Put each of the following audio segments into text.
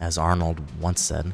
As Arnold once said,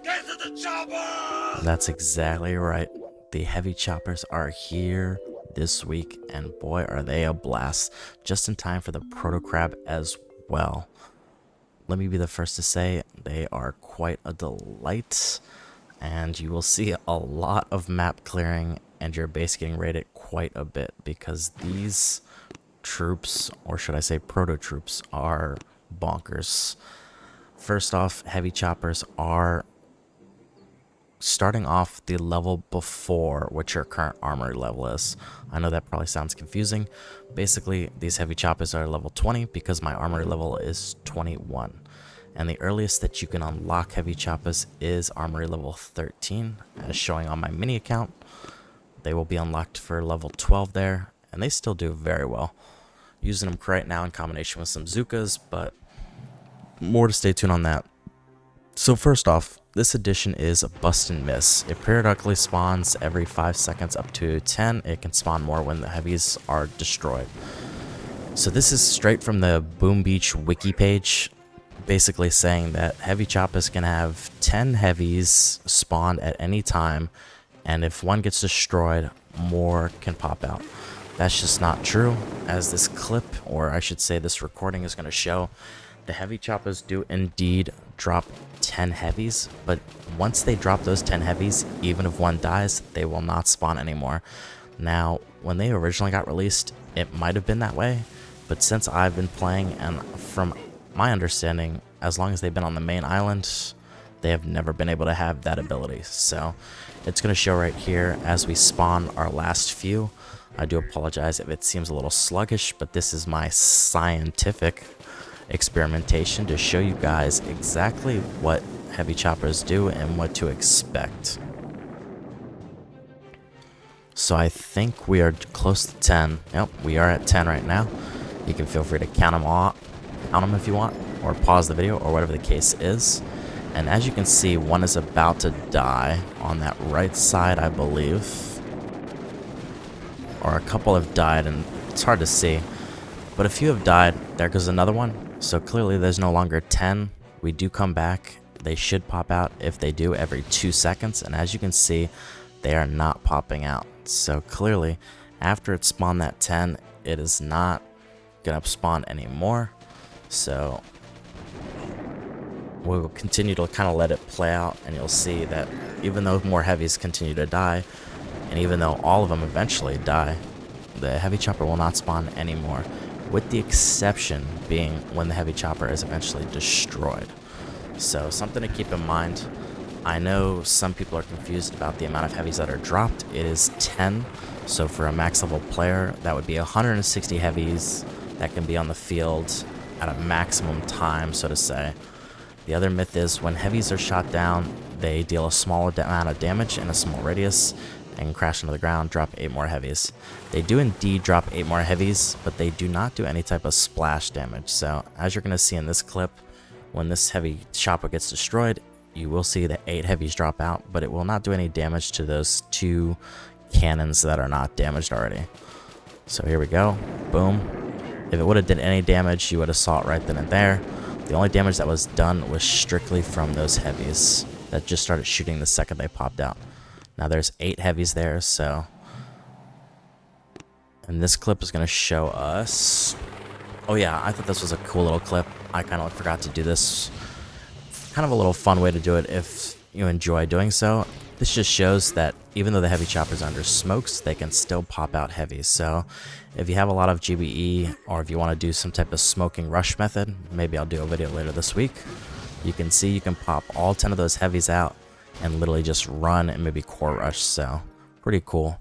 Get to the chopper! that's exactly right. The heavy choppers are here this week, and boy, are they a blast. Just in time for the proto crab as well. Let me be the first to say they are quite a delight, and you will see a lot of map clearing and your base getting raided quite a bit because these troops, or should I say proto troops, are bonkers. First off, heavy choppers are starting off the level before what your current armory level is. I know that probably sounds confusing. Basically, these heavy choppers are level 20 because my armory level is 21. And the earliest that you can unlock heavy choppers is armory level 13, as showing on my mini account. They will be unlocked for level 12 there, and they still do very well. Using them right now in combination with some Zukas, but more to stay tuned on that. So first off, this edition is a bust and miss. It periodically spawns every 5 seconds up to 10. It can spawn more when the heavies are destroyed. So this is straight from the Boom Beach wiki page, basically saying that heavy choppers can have 10 heavies spawned at any time, and if one gets destroyed, more can pop out. That's just not true, as this clip, or I should say this recording, is going to show. The heavy choppers do indeed drop 10 heavies, but once they drop those 10 heavies, even if one dies, they will not spawn anymore. Now, when they originally got released, it might have been that way, but since I've been playing, and from my understanding, as long as they've been on the main island, they have never been able to have that ability. So it's going to show right here as we spawn our last few. I do apologize if it seems a little sluggish, but this is my scientific experimentation to show you guys exactly what heavy choppers do and what to expect. So I think we are close to 10. Yep, we are at 10 right now. You can feel free to count them if you want, or pause the video, or whatever the case is. And as you can see, one is about to die on that right side, I believe. Or a couple have died, and it's hard to see. But a few have died. There goes another one. So clearly there's no longer 10. We do come back. They should pop out. If they do, every 2 seconds. And as you can see, they are not popping out. So clearly, after it spawned that 10, it is not going to spawn anymore. So we'll continue to kind of let it play out. And you'll see that even though more heavies continue to die, and even though all of them eventually die, the heavy chopper will not spawn anymore, with the exception being when the heavy chopper is eventually destroyed. So something to keep in mind. I know some people are confused about the amount of heavies that are dropped. It is 10, so for a max level player, that would be 160 heavies that can be on the field at a maximum time, so to say. The other myth is when heavies are shot down, they deal a small amount of damage in a small radius and crash into the ground, drop 8 more heavies. They do indeed drop 8 more heavies, but they do not do any type of splash damage. So as you're going to see in this clip, when this heavy chopper gets destroyed, you will see the 8 heavies drop out, but it will not do any damage to those 2 cannons that are not damaged already. So here we go. Boom. If it would have done any damage, you would have saw it right then and there. The only damage that was done was strictly from those heavies that just started shooting the second they popped out. Now there's 8 heavies there, so... And this clip is going to show us... Oh yeah, I thought this was a cool little clip. I kind of forgot to do this. Kind of a little fun way to do it if you enjoy doing so. This just shows that even though the heavy chopper's under smokes, they can still pop out heavies. So if you have a lot of GBE, or if you want to do some type of smoking rush method, maybe I'll do a video later this week, you can see you can pop all 10 of those heavies out and literally just run and maybe core rush. So pretty cool.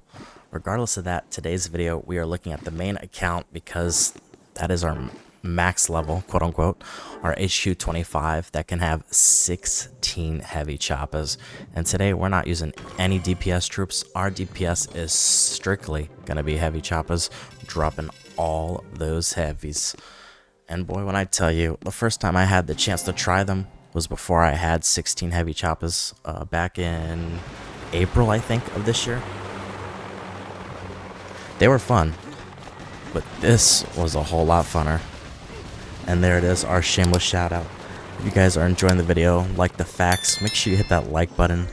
Regardless of that, today's video we are looking at the main account because that is our max level, quote unquote, our HQ 25 that can have 16 heavy choppers. And today we're not using any DPS troops. Our DPS is strictly going to be heavy choppers, dropping all those heavies. And boy, when I tell you, the first time I had the chance to try them was before I had 16 heavy choppers, back in April, I think, of this year. They were fun, but this was a whole lot funner. And there it is, our shameless shout out. you guys are enjoying the video, like the facts, make sure you hit that like button.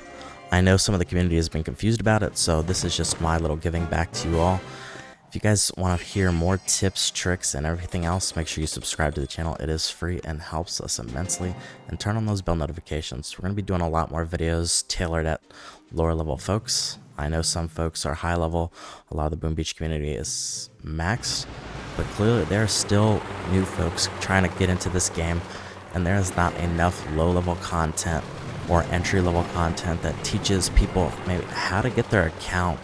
I know some of the community has been confused about it, so this is just my little giving back to you all. If you guys want to hear more tips, tricks, and everything else, make sure you subscribe to the channel. It is free and helps us immensely. And turn on those bell notifications. We're going to be doing a lot more videos tailored at lower level folks. I know some folks are high level. A lot of the Boom Beach community is maxed. But clearly there are still new folks trying to get into this game. And there is not enough low level content or entry level content that teaches people maybe how to get their account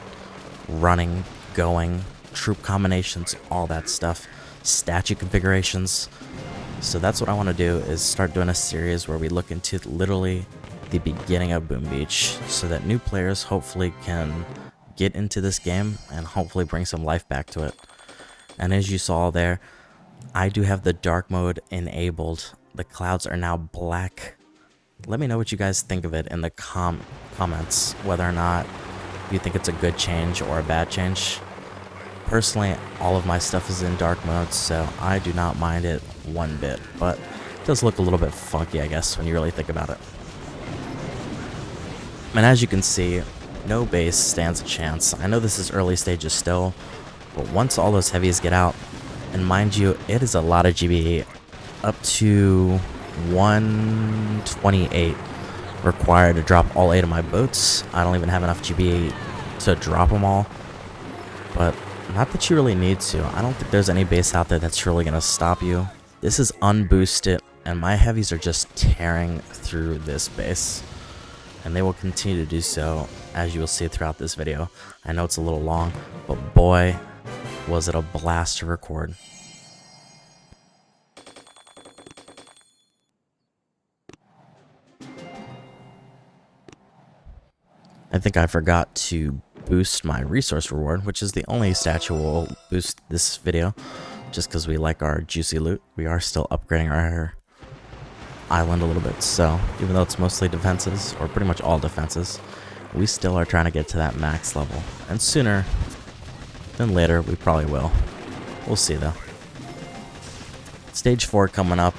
running, going, troop combinations, all that stuff, statue configurations. So that's what I want to do, is start doing a series where we look into literally the beginning of Boom Beach so that new players hopefully can get into this game and hopefully bring some life back to it. And as you saw there, I do have the dark mode enabled. The clouds are now black. Let me know what you guys think of it in the comments, whether or not you think it's a good change or a bad change. Personally, all of my stuff is in dark mode, so I do not mind it one bit, but it does look a little bit funky, I guess, when you really think about it. And as you can see, no base stands a chance. I know this is early stages still, but once all those heavies get out, and mind you, it is a lot of GBE, up to 128 required to drop all 8 of my boats. I don't even have enough GBE to drop them all, but not that you really need to. I don't think there's any base out there that's really going to stop you. This is unboosted, and my heavies are just tearing through this base. And they will continue to do so, as you will see throughout this video. I know it's a little long, but boy, was it a blast to record. I think I forgot to boost my resource reward, which is the only statue we'll boost this video, just because we like our juicy loot. We are still upgrading our island a little bit, so even though it's mostly defenses, or pretty much all defenses, we still are trying to get to that max level. And sooner than later, we probably will. We'll see though. Stage 4 coming up.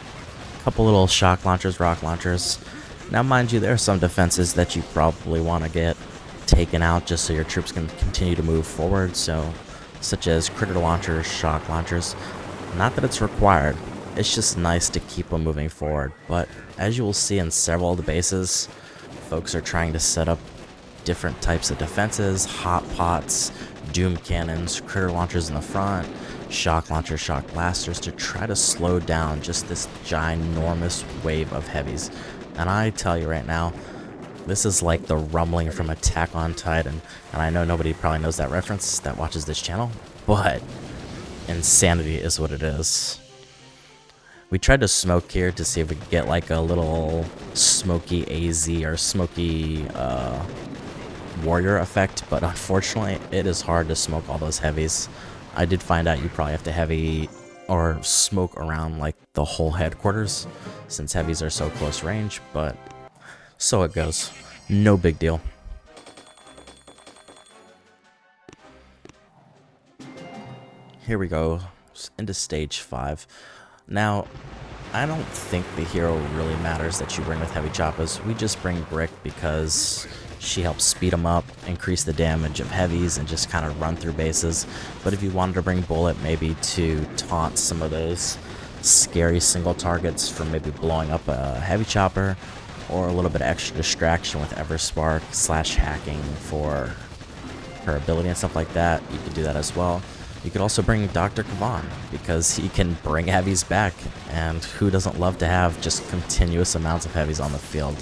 A couple little shock launchers, rock launchers. Now mind you, there are some defenses that you probably want to get taken out just so your troops can continue to move forward, so such as critter launchers, shock launchers. Not that it's required, it's just nice to keep them moving forward. But as you will see in several of the bases, folks are trying to set up different types of defenses, hot pots, doom cannons, critter launchers in the front, shock launchers, shock blasters, to try to slow down just this ginormous wave of heavies. And I tell you right now, this is like the rumbling from Attack on Titan. And I know nobody probably knows that reference that watches this channel, but insanity is what it is. We tried to smoke here to see if we could get like a little smoky AZ or smoky warrior effect, but unfortunately it is hard to smoke all those heavies. I did find out you probably have to heavy or smoke around like the whole headquarters, since heavies are so close range, but so it goes. No big deal. Here we go, into stage 5. Now, I don't think the hero really matters that you bring with heavy choppas. We just bring Brick because she helps speed them up, increase the damage of heavies, and just kind of run through bases. But if you wanted to bring Bullet maybe to taunt some of those scary single targets from maybe blowing up a heavy chopper, or a little bit of extra distraction with Everspark / hacking for her ability and stuff like that, you could do that as well. You could also bring Dr. Kavan because he can bring heavies back, and who doesn't love to have just continuous amounts of heavies on the field?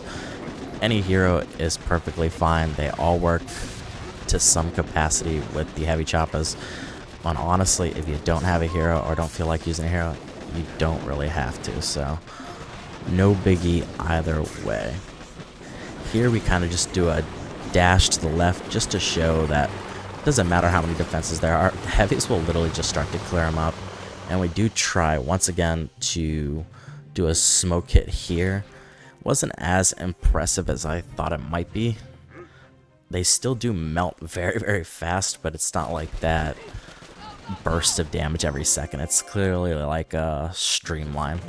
Any hero is perfectly fine. They all work to some capacity with the heavy choppas. And honestly, if you don't have a hero or don't feel like using a hero, you don't really have to, so no biggie either way. Here we kind of just do a dash to the left just to show that it doesn't matter how many defenses there are, the heavies will literally just start to clear them up. And we do try once again to do a smoke hit here. Wasn't as impressive as I thought it might be. They still do melt very, very fast, but it's not like that burst of damage every second. It's clearly like a streamline.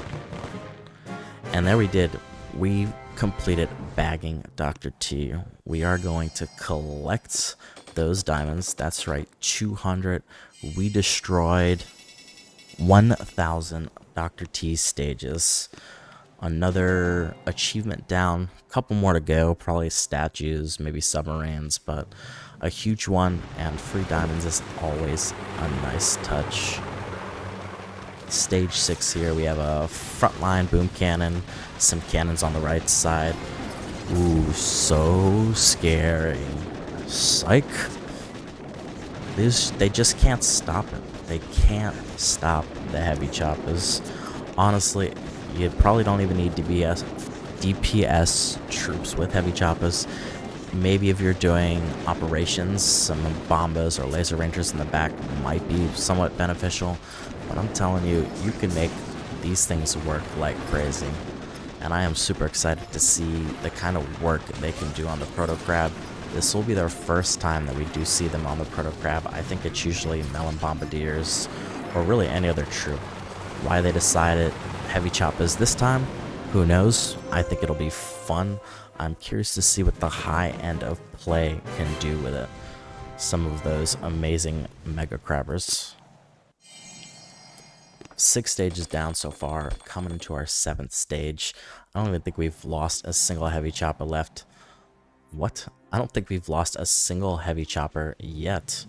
And there we did. We completed bagging Dr. T. We are going to collect those diamonds. That's right, 200. We destroyed 1,000 Dr. T stages. Another achievement down, a couple more to go, probably statues, maybe submarines, but a huge one, and free diamonds is always a nice touch. Stage 6 here, we have a frontline boom cannon, some cannons on the right side. Ooh, so scary. Psych. They just can't stop it. They can't stop the heavy choppers. Honestly, you probably don't even need DPS troops with heavy choppers. Maybe if you're doing operations, some bombas or laser rangers in the back might be somewhat beneficial. But I'm telling you, you can make these things work like crazy. And I am super excited to see the kind of work they can do on the Proto Crab. This will be their first time that we do see them on the Proto Crab. I think it's usually Melon Bombardiers or really any other troop. Why they decided heavy choppers this time, who knows? I think it'll be fun. I'm curious to see what the high end of play can do with it. Some of those amazing mega crabbers. 6 stages down so far, coming into our 7th stage. I don't even think we've lost a single heavy chopper left. What? I don't think we've lost a single heavy chopper yet.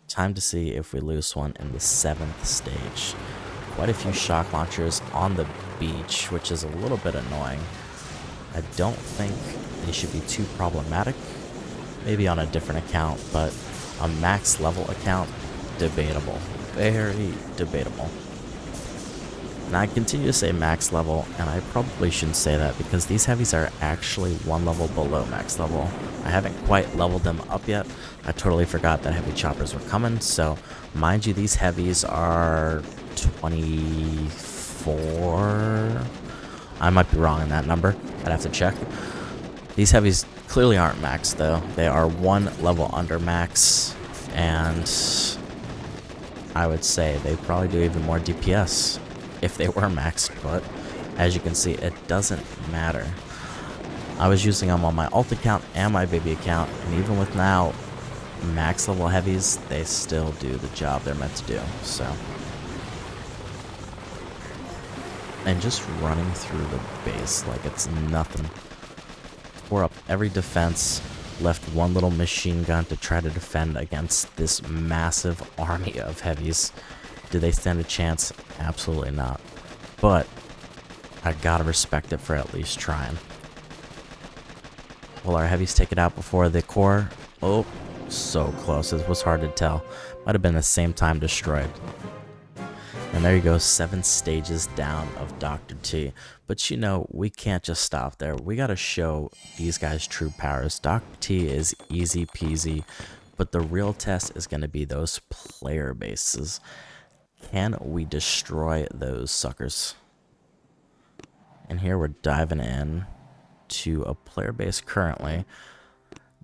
Time to see if we lose one in the 7th stage. Quite a few shock launchers on the beach, which is a little bit annoying. I don't think they should be too problematic. Maybe on a different account, but a max level account, debatable. Very debatable. And I continue to say max level, and I probably shouldn't say that because these heavies are actually 1 level below max level. I haven't quite leveled them up yet. I totally forgot that heavy choppers were coming, so mind you, these heavies are 24. I might be wrong in that number. I'd have to check. These heavies clearly aren't max though. They are 1 level under max, and I would say they probably do even more DPS if they were maxed, but as you can see, it doesn't matter. I was using them on my alt account and my baby account, and even with now max level heavies, they still do the job they're meant to do. So, and just running through the base like it's nothing. Tore up every defense, left 1 little machine gun to try to defend against this massive army of heavies. Do they stand a chance? Absolutely not. But I gotta respect it for at least trying. Will our heavies take it out before the core? Oh, so close. It was hard to tell. Might have been the same time destroyed. And there you go, 7 stages down of Dr. T. But you know, we can't just stop there. We gotta show these guys true powers. Dr. T is easy peasy, but the real test is gonna be those player bases. Can we destroy those suckers? And here we're diving in to a player base currently.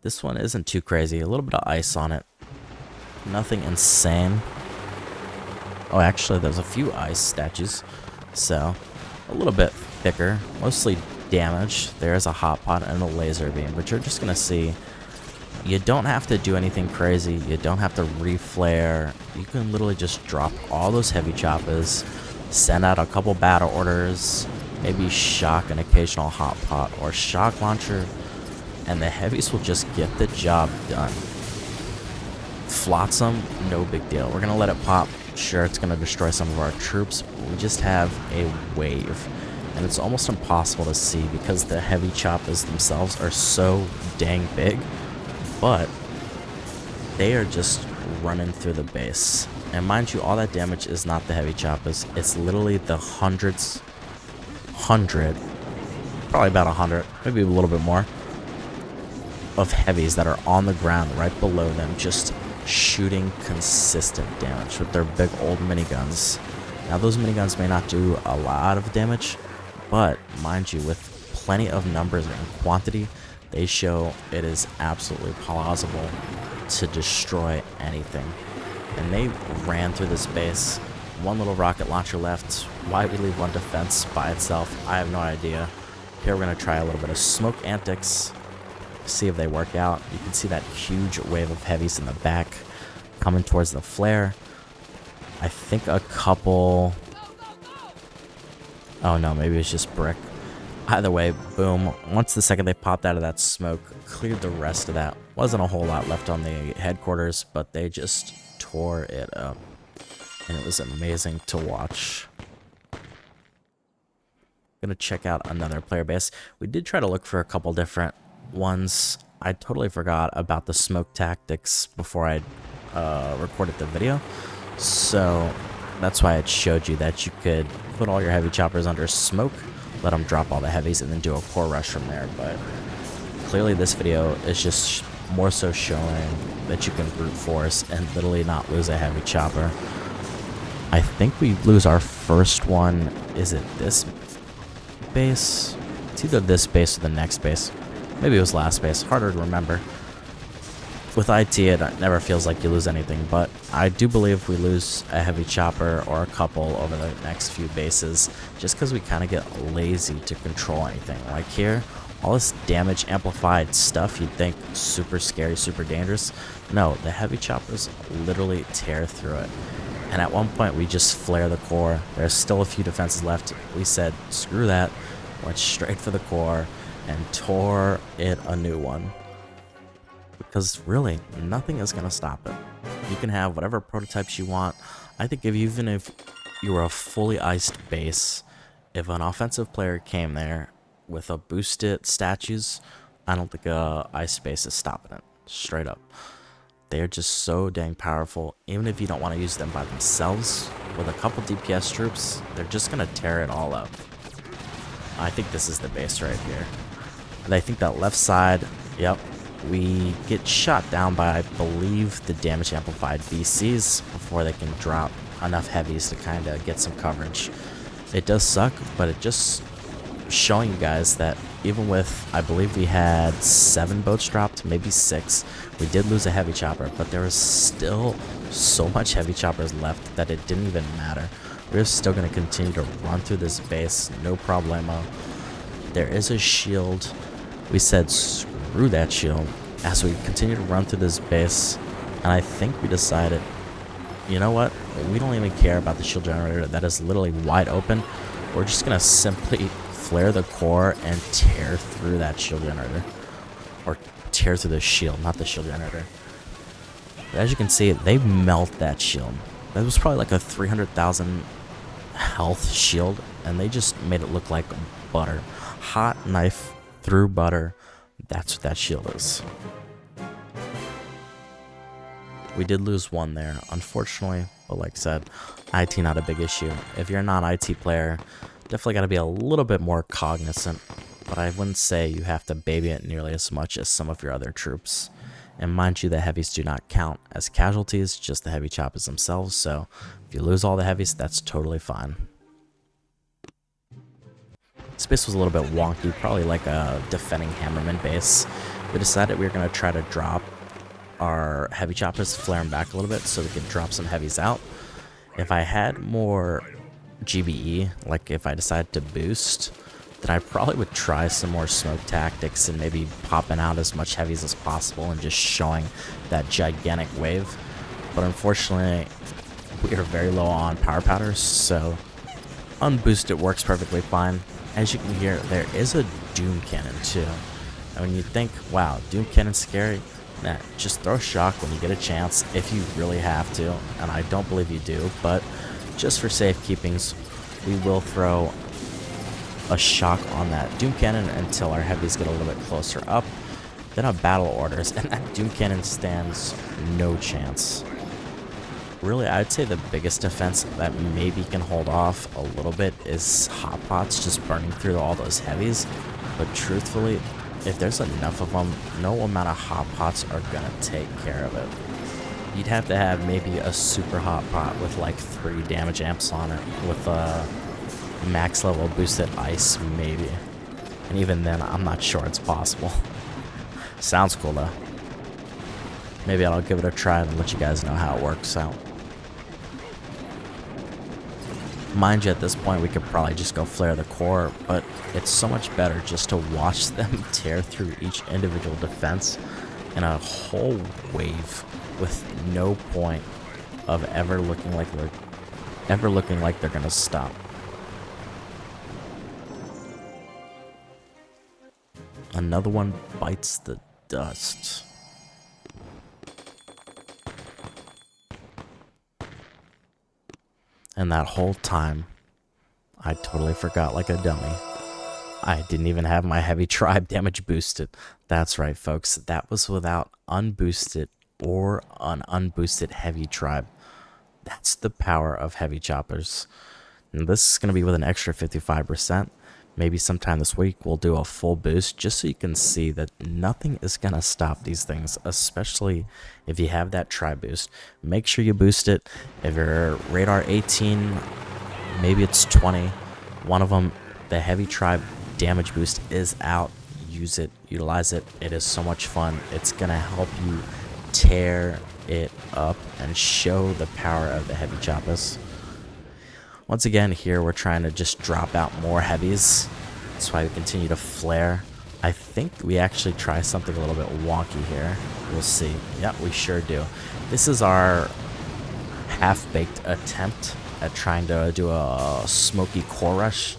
This one isn't too crazy. A little bit of ice on it. Nothing insane. Oh, actually, there's a few ice statues. So, a little bit thicker. Mostly damage. There's a hot pot and a laser beam. But you're just going to see, you don't have to do anything crazy. You don't have to reflare. You can literally just drop all those heavy choppers, send out a couple battle orders, maybe shock an occasional hot pot or shock launcher, and the heavies will just get the job done. Flotsam, no big deal. We're gonna let it pop. Sure, it's gonna destroy some of our troops, but we just have a wave, and it's almost impossible to see because the heavy choppers themselves are so dang big, but they are just running through the base. And mind you, all that damage is not the heavy choppers. It's literally the probably about 100, maybe a little bit more, of heavies that are on the ground right below them, just shooting consistent damage with their big old miniguns. Now those miniguns may not do a lot of damage, but mind you, with plenty of numbers and quantity, they show it is absolutely plausible to destroy anything. And they ran through this base. one little rocket launcher left. Why we leave one defense by itself, I have no idea. Here we're going to try a little bit of smoke antics, see if they work out. You can see that huge wave of heavies in the back coming towards the flare. I think a couple... Oh no, maybe it's just brick. Either way, boom. Once the second they popped out of that smoke, cleared the rest of that. Wasn't a whole lot left on the headquarters, but they just tore it up. And it was amazing to watch. Gonna check out another player base. We did try to look for a couple different ones. I totally forgot about the smoke tactics before I recorded the video. So that's why it showed you that you could put all your heavy choppers under smoke, let them drop all the heavies, and then do a core rush from there. But clearly this video is just more so showing that you can brute force and literally not lose a heavy chopper. I think we lose our first one. Is it this base? It's either this base or the next base. Maybe it was last base. Harder to remember. With IT, it never feels like you lose anything, but I do believe we lose a heavy chopper or a couple over the next few bases just because we kind of get lazy to control anything. Like here, all this damage amplified stuff you'd think super scary, super dangerous. No, the heavy choppers literally tear through it. And at one point, we just flare the core. There's still a few defenses left. We said, screw that, went straight for the core and tore it a new one. Because really, nothing is going to stop it. You can have whatever prototypes you want. I think even if you were a fully iced base, if an offensive player came there with a boosted statues, I don't think a ice base is stopping it. Straight up. They're just so dang powerful. Even if you don't want to use them by themselves, with a couple DPS troops, they're just going to tear it all up. I think this is the base right here. And I think that left side, yep. We get shot down by, I believe, the damage amplified VCs before they can drop enough heavies to kind of get some coverage. It does suck, but it just showing you guys that even with, I believe we had 7 boats dropped, maybe 6, we did lose a heavy chopper, but there was still so much heavy choppers left that it didn't even matter. We're still going to continue to run through this base, no problemo. There is a shield. We said screw that shield as we continue to run through this base, and I think we decided, you know what, we don't even care about the shield generator that is literally wide open. We're just gonna simply flare the core and tear through that shield generator, or tear through the shield, not the shield generator. But as you can see, they melt that shield. That was probably like a 300,000 health shield, and they just made it look like butter. Hot knife through butter. That's what that shield is. We did lose one there, unfortunately, but like I said, IT not a big issue. If you're a non-IT player, definitely got to be a little bit more cognizant, but I wouldn't say you have to baby it nearly as much as some of your other troops. And mind you, the heavies do not count as casualties, just the heavy choppers themselves, so if you lose all the heavies, that's totally fine. This base was a little bit wonky, probably like a defending Hammerman base. We decided we were going to try to drop our heavy choppers, flare them back a little bit so we could drop some heavies out. If I had more GBE, like if I decided to boost, then I probably would try some more smoke tactics and maybe popping out as much heavies as possible and just showing that gigantic wave. But unfortunately, we are very low on power powders, so unboosted works perfectly fine. As you can hear, there is a Doom Cannon too. And when you think, wow, Doom Cannon's scary, nah, just throw shock when you get a chance if you really have to. And I don't believe you do, but just for safekeepings, we will throw a shock on that Doom Cannon until our heavies get a little bit closer up. Then a battle orders, and that Doom Cannon stands no chance. Really, I'd say the biggest defense that maybe can hold off a little bit is hot pots just burning through all those heavies. But truthfully, if there's enough of them, no amount of hot pots are gonna take care of it. You'd have to have maybe a super hot pot with like 3 damage amps on it with a max level boosted ice maybe. And even then, I'm not sure it's possible. Sounds cool though. Maybe I'll give it a try and let you guys know how it works out. Mind you, at this point we could probably just go flare the core, but it's so much better just to watch them tear through each individual defense in a whole wave with no point of ever looking like they're gonna stop. Another one bites the dust. And that whole time, I totally forgot like a dummy. I didn't even have my heavy tribe damage boosted. That's right, folks. That was without unboosted or an unboosted heavy tribe. That's the power of heavy choppers. And this is going to be with an extra 55%. Maybe sometime this week we'll do a full boost just so you can see that nothing is going to stop these things, especially if you have that tribe boost. Make sure you boost it. If you're radar 18, maybe it's 20. One of them, the heavy tribe damage boost is out. Use it, utilize it. It is so much fun. It's going to help you tear it up and show the power of the heavy choppers. Once again, here we're trying to just drop out more heavies. That's why we continue to flare. I think we actually try something a little bit wonky here. We'll see. Yep, we sure do. This is our half-baked attempt at trying to do a smoky core rush.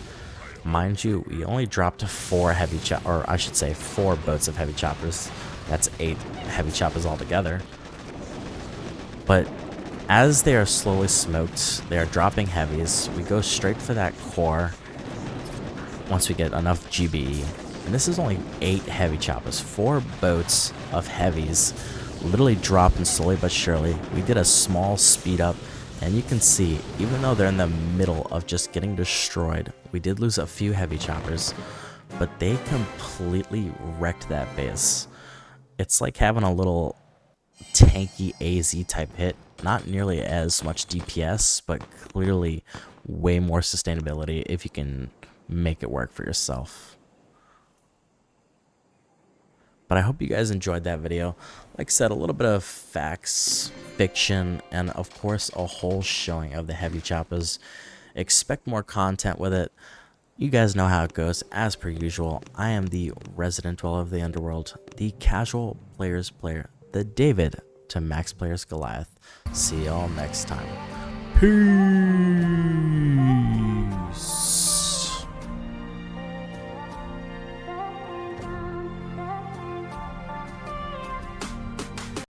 Mind you, we only dropped 4 boats of heavy choppers. That's 8 heavy choppers altogether. But as they are slowly smoked, they are dropping heavies. We go straight for that core once we get enough GBE. And this is only 8 heavy choppers. 4 boats of heavies literally dropping slowly but surely. We did a small speed up, and you can see, even though they're in the middle of just getting destroyed, we did lose a few heavy choppers, but they completely wrecked that base. It's like having a little tanky AZ type hit. Not nearly as much DPS, but clearly way more sustainability if you can make it work for yourself. But I hope you guys enjoyed that video. Like I said, a little bit of facts, fiction, and of course a whole showing of the heavy choppers. Expect more content with it. You guys know how it goes. As per usual, I am the resident dweller of the underworld, the casual player's player, the David to Max Player's Goliath. See y'all next time. Peace.